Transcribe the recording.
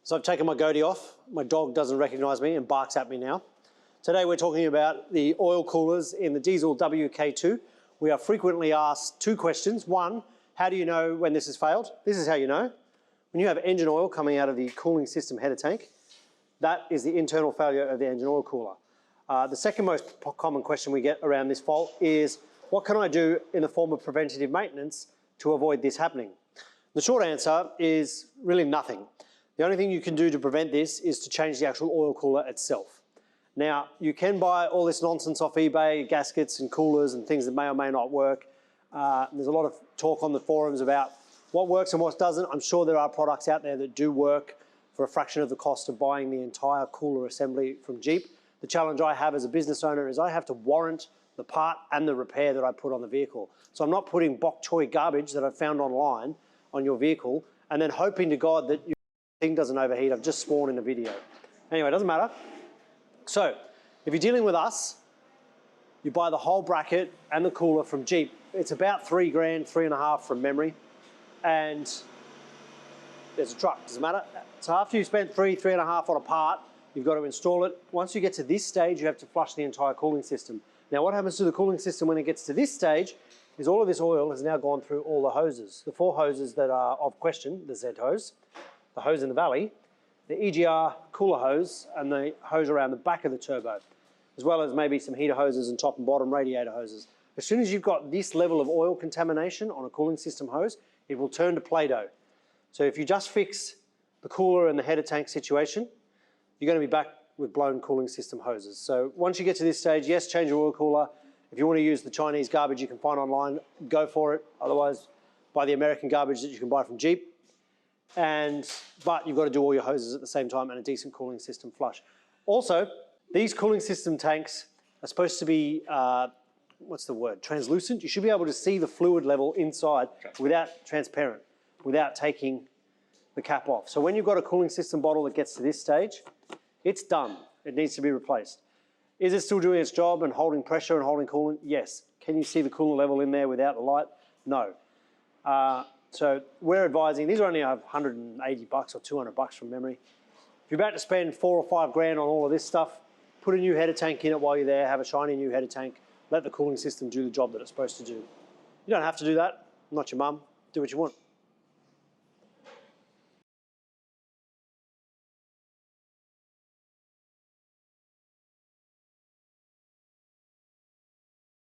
So I've taken my goatee off. My dog doesn't recognize me and barks at me now. Today we're talking about the oil coolers in the diesel WK2. We are frequently asked two questions. One, how do you know when this has failed? This is how you know. When you have engine oil coming out of the cooling system header tank, that is the internal failure of the engine oil cooler. The second most common question we get around this fault is, what can I do in the form of preventative maintenance to avoid this happening? The short answer is really nothing. The only thing you can do to prevent this is to change the actual oil cooler itself. Now, you can buy all this nonsense off eBay, gaskets and coolers and things that may or may not work. There's a lot of talk on the forums about what works and what doesn't. I'm sure there are products out there that do work for a fraction of the cost of buying the entire cooler assembly from Jeep. The challenge I have as a business owner is I have to warrant the part and the repair that I put on the vehicle. So I'm not putting bok choy garbage that I've found online on your vehicle and then hoping to God that your thing doesn't overheat. I've just sworn in a video. Anyway, it doesn't matter. So if you're dealing with us, you buy the whole bracket and the cooler from Jeep. It's about $3 grand, $3.5 from memory. And there's a truck, doesn't matter. So after you've spent $3.5 on a part, you've got to install it. Once you get to this stage, you have to flush the entire cooling system. Now what happens to the cooling system when it gets to this stage is all of this oil has now gone through all the hoses. The 4 hoses that are of question, the Z hose, the hose in the valley, the EGR cooler hose, and the hose around the back of the turbo, as well as maybe some heater hoses and top and bottom radiator hoses. As soon as you've got this level of oil contamination on a cooling system hose, it will turn to Play-Doh. So if you just fix the cooler and the header tank situation, you're going to be back with blown cooling system hoses. So once you get to this stage, yes, change your oil cooler. If you want to use the Chinese garbage you can find online, go for it. Otherwise, buy the American garbage that you can buy from Jeep. But you've got to do all your hoses at the same time and a decent cooling system flush. Also, these cooling system tanks are supposed to be, what's the word, translucent. You should be able to see the fluid level inside without taking the cap off. So when you've got a cooling system bottle that gets to this stage, it's done. It needs to be replaced. Is it still doing its job and holding pressure and holding coolant? Yes. Can you see the coolant level in there without the light? No. So we're advising, these are only 180 bucks or 200 bucks from memory. If you're about to spend $4 or $5 grand on all of this stuff, put a new header tank in it while you're there, have a shiny new header tank, let the cooling system do the job that it's supposed to do. You don't have to do that. I'm not your mum. Do what you want.